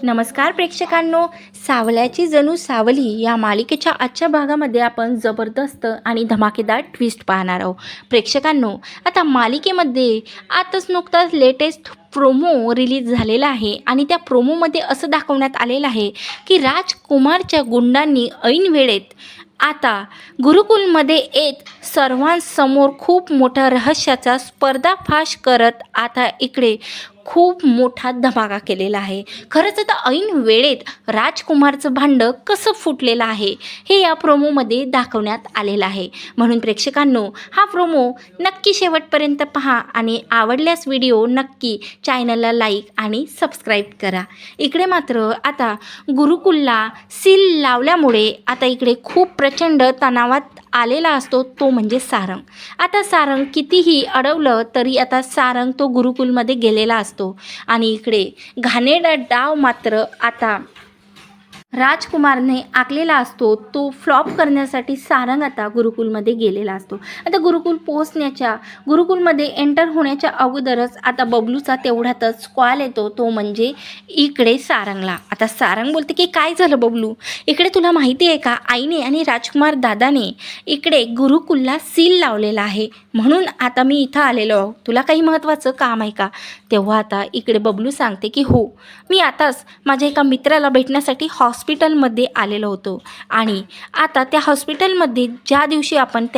नमस्कार प्रेक्षकांनो, सावल्याची जणू सावली या मालिकेच्या आजच्या भागामध्ये आपण जबरदस्त आणि धमाकेदार ट्विस्ट पाहणार आहोत. प्रेक्षकांनो, आता मालिकेमध्ये आताच नुकताच लेटेस्ट प्रोमो रिलीज झालेला आहे आणि त्या प्रोमोमध्ये असं दाखवण्यात आलेलं आहे की राजकुमारच्या गुंडांनी ऐन वेळेत आता गुरुकुलमध्ये येत सर्वांसमोर खूप मोठ्या रहस्याचा पर्दाफाश करत आता इकडे खूप मोठा धमाका केलेला आहे. खरंच आता ऐन वेळेत राजकुमारचं भांडं कसं फुटलेलं आहे हे या प्रोमोमध्ये दाखवण्यात आलेलं आहे. म्हणून प्रेक्षकांनो, हा प्रोमो नक्की शेवटपर्यंत पहा आणि आवडल्यास व्हिडिओ नक्की चॅनलला लाईक आणि सबस्क्राईब करा. इकडे मात्र आता गुरुकुलला सील लावल्यामुळे आता इकडे खूप प्रचंड तणावात आलेला असतो, तो म्हणजे सारंग. आता सारंग कितीही अडवलं तरी आता सारंग तो गुरुकुलमध्ये गेलेला असतो आणि इकडे घाणेरडा डाव मात्र आता राजकुमारने आखलेला असतो. तो फ्लॉप करण्यासाठी सारंग आता गुरुकुलमध्ये गेलेला असतो. आता गुरुकुलमध्ये एंटर होण्याच्या अगोदरच आता बबलूचा तेवढ्यातच कॉल येतो, तो म्हणजे इकडे सारंगला. आता सारंग बोलते की काय झालं बबलू, इकडे तुला माहिती आहे का, आईने आणि राजकुमार दादाने इकडे गुरुकुलला सील लावलेला आहे, म्हणून आता मी इथं आलेलो आहो, तुला काही महत्त्वाचं काम आहे का. तेव्हा आता इकडे बबलू सांगते की हो, मी आताच माझ्या एका मित्राला भेटण्यासाठी हॉस्पिटलमध्ये आलेलो होतो आणि आता त्या हॉस्पिटलमध्ये त्या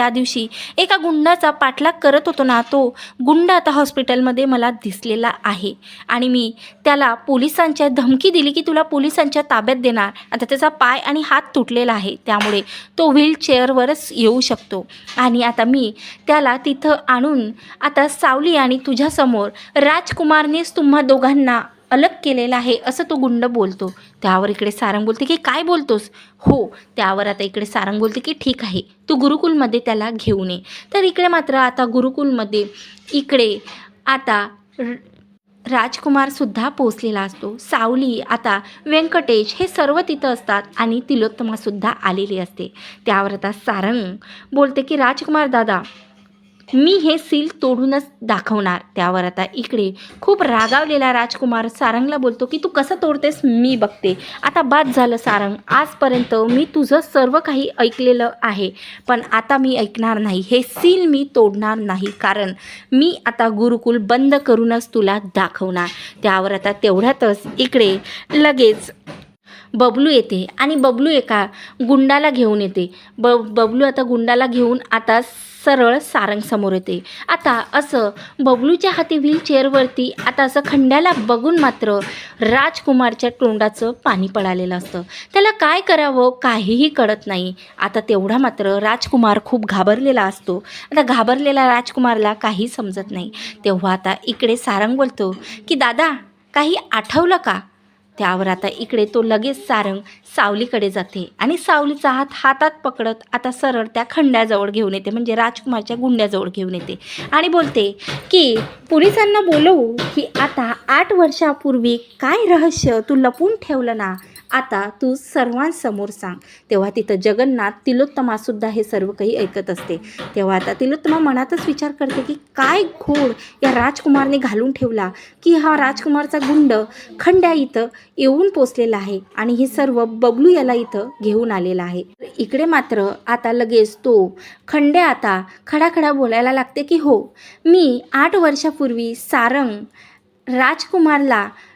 दिवशी एका गुंडाचा पाठलाग करत होतो ना, तो गुंड आता हॉस्पिटलमध्ये मला दिसलेला आहे आणि मी त्याला पोलिसांच्या धमकी दिली की तुला पोलिसांच्या ताब्यात देणार. आता त्याचा पाय आणि हात तुटलेला आहे, त्यामुळे तो व्हीलचेअरवरच येऊ शकतो आणि आता मी त्याला तिथं आणून आता सावली आणि तुझ्यासमोर राजकुमारनेच तुम्हा दोघांना अलग केलेला आहे असं तो गुंड बोलतो. त्यावर इकडे सारंग बोलते की काय बोलतोस. हो, त्यावर आता इकडे सारंग बोलते की ठीक आहे, तू गुरुकुलमध्ये त्याला घेऊन ये. तर इकडे मात्र आता गुरुकुलमध्ये इकडे आता राजकुमारसुद्धा पोचलेला असतो. सावली, आता व्यंकटेश हे सर्व तिथं असतात आणि तिलोत्तमासुद्धा आलेली असते. त्यावर आता सारंग बोलते की राजकुमार दादा, मी हे सील तोडूनच दाखवणार. त्यावर आता इकडे खूप रागावलेला राजकुमार सारंगला बोलतो की तू कसं तोडतेस मी बघते. आता बाद झालं सारंग, आजपर्यंत मी तुझं सर्व काही ऐकलेलं आहे, पण आता मी ऐकणार नाही, हे सील मी तोडणार नाही, कारण मी आता गुरुकुल बंद करूनच तुला दाखवणार. त्यावर आता तेवढ्यातच इकडे लगेच बबलू येते आणि बबलू एका गुंडाला घेऊन येते. बबलू आता गुंडाला घेऊन आता सरळ सारंग समोर येते. आता असं बबलूच्या हाती व्हीलचेअरवरती आता असं खंड्याला बघून मात्र राजकुमारच्या तोंडाचं पाणी पडालेलं असतं. त्याला काय करावं काहीही कळत नाही. आता तेवढा मात्र राजकुमार खूप घाबरलेला असतो. आता घाबरलेला राजकुमारला काही समजत नाही. तेव्हा आता इकडे सारंग बोलतो की दादा, काही आठवलं का. त्यावर आता इकडे तो लगेच सारंग सावलीकडे जाते आणि सावलीचा हात हातात पकडत आता सरळ त्या खंड्याजवळ घेऊन येते, म्हणजे राजकुमारच्या गुंड्याजवळ घेऊन येते आणि बोलते की पोलिसांना बोलवू की आता 8 वर्षापूर्वी काय रहस्य तू लपून ठेवलं ना, आता तू सर्वांसमोर सांग. तेव्हा तिथं जगन्नाथ, तिलोत्तमासुद्धा हे सर्व काही ऐकत असते. तेव्हा आता तिलोत्तमा मनातच विचार करते की काय घोड या राजकुमारने घालून ठेवला की हा राजकुमारचा गुंड खंड्या इथं येऊन पोचलेला आहे आणि हे सर्व बबलू याला इथं घेऊन आलेला आहे. इकडे मात्र आता लगेच तो खंड्या आता खडाखडा बोलायला लागते की हो, मी 8 वर्षापूर्वी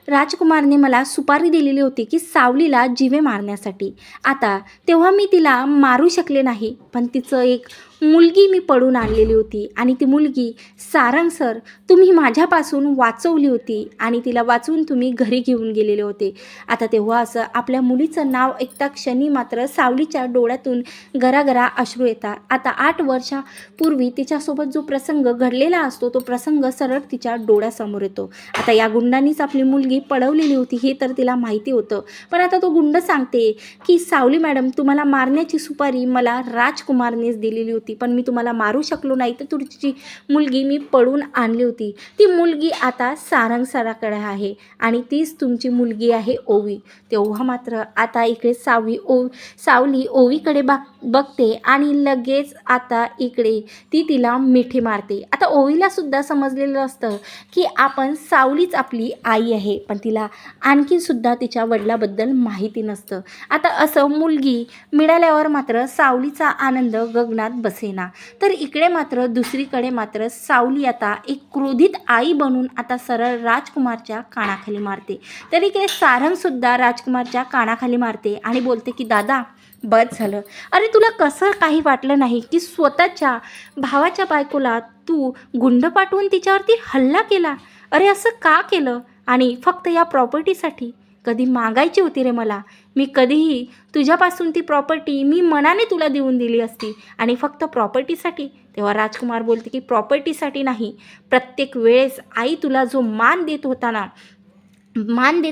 राजकुमारने मला सुपारी दिलेली होती की सावलीला जीवे मारण्यासाठी. आता तेव्हा मी तिला मारू शकले नाही, पण तिचं एक मुलगी मी पळून आणलेली होती आणि ती मुलगी सारंग सर तुम्ही माझ्यापासून वाचवली होती आणि तिला वाचवून तुम्ही घरी घेऊन गेलेले होते. आता तेव्हा असं आपल्या मुलीचं नाव ऐकता क्षणी मात्र सावलीच्या डोळ्यातून गरागरा अश्रू येतात. आता 8 वर्षापूर्वी तिच्यासोबत जो प्रसंग घडलेला असतो तो प्रसंग सरळ तिच्या डोळ्यासमोर येतो. आता या गुंडांनीच आपली मुलगी पळवलेली होती हे तर तिला माहिती होतं, पण आता तो गुंड सांगते की सावली मॅडम, तुम्हाला मारण्याची सुपारी मला राजकुमारनेच दिलेली होती होती, पण मी तुम्हाला मारू शकलो नाही, तर तुमची मुलगी मी पळून आणली होती. ती मुलगी आता सारंग सराकडे आहे आणि तीच तुमची मुलगी आहे ओवी. तेव्हा मात्र आता इकडे सावली ओवीकडे बघते आणि लगेच आता इकडे ती तिला मिठी मारते. आता ओवीलासुद्धा समजलेलं असतं की आपण सावलीच आपली आई आहे, पण तिला आणखीनसुद्धा तिच्या वडिलाबद्दल माहिती नसतं. आता असं मुलगी मिळाल्यावर मात्र सावलीचा आनंद गगनात बसेना. तर इकडे मात्र दुसरीकडे मात्र सावली आता एक क्रोधित आई बनून आता सरळ राजकुमारच्या कानाखाली मारते. तर इकडे सारंगसुद्धा राजकुमारच्या कानाखाली मारते आणि बोलते की दादा बस झालं. अरे तुला कसं काही वाटलं नाही की स्वतःच्या भावाच्या बायकोला तू गुंड पाठवून तिच्यावरती हल्ला केला? अरे असं का केलं? आणि फक्त या प्रॉपर्टीसाठी? कधी मागायची होती रे मला. मी कधीही तुझ्यापासून ती प्रॉपर्टी मी मनाने तुला देऊन दिली असती आणि फक्त प्रॉपर्टीसाठी? तेव्हा राजकुमार बोलते की प्रॉपर्टीसाठी नाही, प्रत्येक वेळेस आई तुला जो मान देत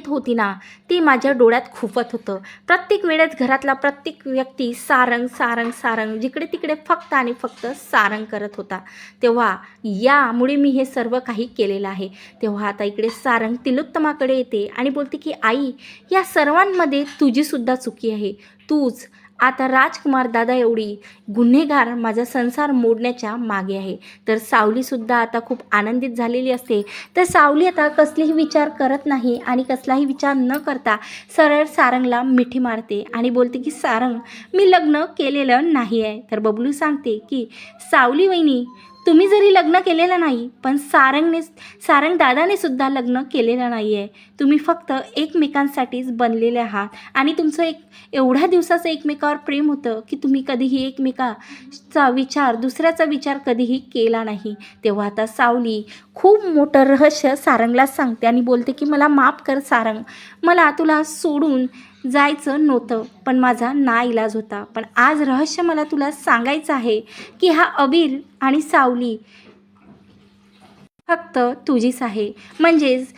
होती ना, ती माझ्या डोळ्यात खुपत होतं. प्रत्येक वेळेस घरातला प्रत्येक व्यक्ती सारंग सारंग सारंग, जिकडे तिकडे फक्त आणि फक्त सारंग करत होता. तेव्हा यामुळे मी हे सर्व काही केलेलं आहे. तेव्हा आता इकडे सारंग तिलोत्तमाकडे येते आणि बोलते की आई, या सर्वांमध्ये तुझीसुद्धा चुकी आहे. तूच आता राजकुमार दादा एवढी गुन्हेगार माझा संसार मोडण्याच्या मागे आहे. तर सावलीसुद्धा आता खूप आनंदित झालेली असते. तर सावली आता कसलेही विचार करत नाही आणि कसलाही विचार न करता सरळ सारंगला मिठी मारते आणि बोलते की सारंग, मी लग्न केलेलं नाही आहे. तर बबलू सांगते की सावली वहिनी, तुम्ही जरी लग्न केलेलं नाही, पण सारंग दादाने सुद्धा लग्न केलेलं नाही आहे. तुम्ही फक्त एकमेकांसाठीच बनलेले आहात आणि तुमचं एवढ्या दिवसाचं एकमेकावर प्रेम होतं की तुम्ही कधीही दुसऱ्याचा विचार कधीही केला नाही. तेव्हा आता सावली खूप मोठं रहस्य सारंगला सांगते आणि बोलते की मला माफ कर सारंग, मला तुला सोडून जायचं नव्हतं, पण माझा नाइलाज होता. पण आज रहस्य मला तुला सांगायचं आहे की हा अबीर आणि सावली फक्त तुझीच आहे. म्हणजेच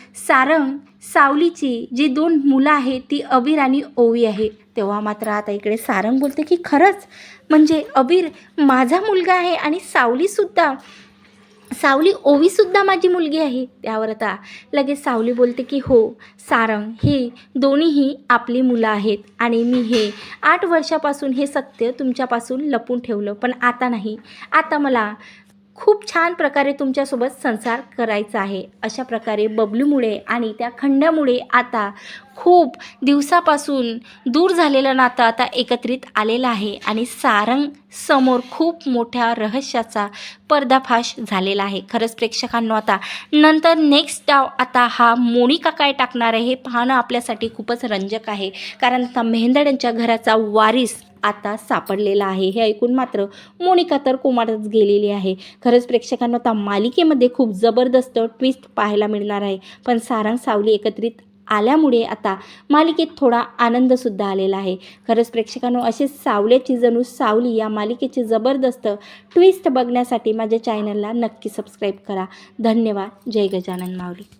सावलीची जी 2 मुलं आहेत ती अबीर आणि ओवी आहे. तेव्हा मात्र आता इकडे सारंग बोलते की खरंच, म्हणजे अबीर माझा मुलगा आहे आणि ओवीसुद्धा माझी मुलगी आहे. त्यावर आता लगेच सावली बोलते की हो सारंग, ही दोन्हीही आपली मुलं आहेत आणि मी हे 8 वर्षापासून हे सत्य तुमच्यापासून लपून ठेवलं, पण आता नाही. आता मला खूप छान प्रकारे तुमच्यासोबत संसार करायचा आहे. अशा प्रकारे बबलूमुळे आणि त्या खंड्यामुळे आता खूप दिवसापासून दूर झालेलं नातं आता एकत्रित आलेलं आहे आणि सारंग समोर खूप मोठ्या रहस्याचा पर्दाफाश झालेला आहे. खरंच प्रेक्षकांनो, आता नंतर नेक्स्ट डाव आता हा मोनिका काय टाकणार आहे हे पाहणं आपल्यासाठी खूपच रंजक आहे. कारण आता मेहेंदड्यांच्या घराचा वारीस आता सापडलेला आहे. हे ऐकून मात्र मोनिका तर कोमातच गेलेली आहे. खरंच प्रेक्षकांनो, आता मालिकेमध्ये खूप जबरदस्त ट्विस्ट पाहायला मिळणार आहे. पण सारंग सावली एकत्रित आल्यामुळे आता मालिकेत थोडा आनंदसुद्धा आलेला आहे. खरंच प्रेक्षकांनो, असेच सावल्याची जणू सावली या मालिकेचे जबरदस्त ट्विस्ट बघण्यासाठी माझ्या चॅनलला नक्की सबस्क्राईब करा. धन्यवाद. जय गजानन माऊली.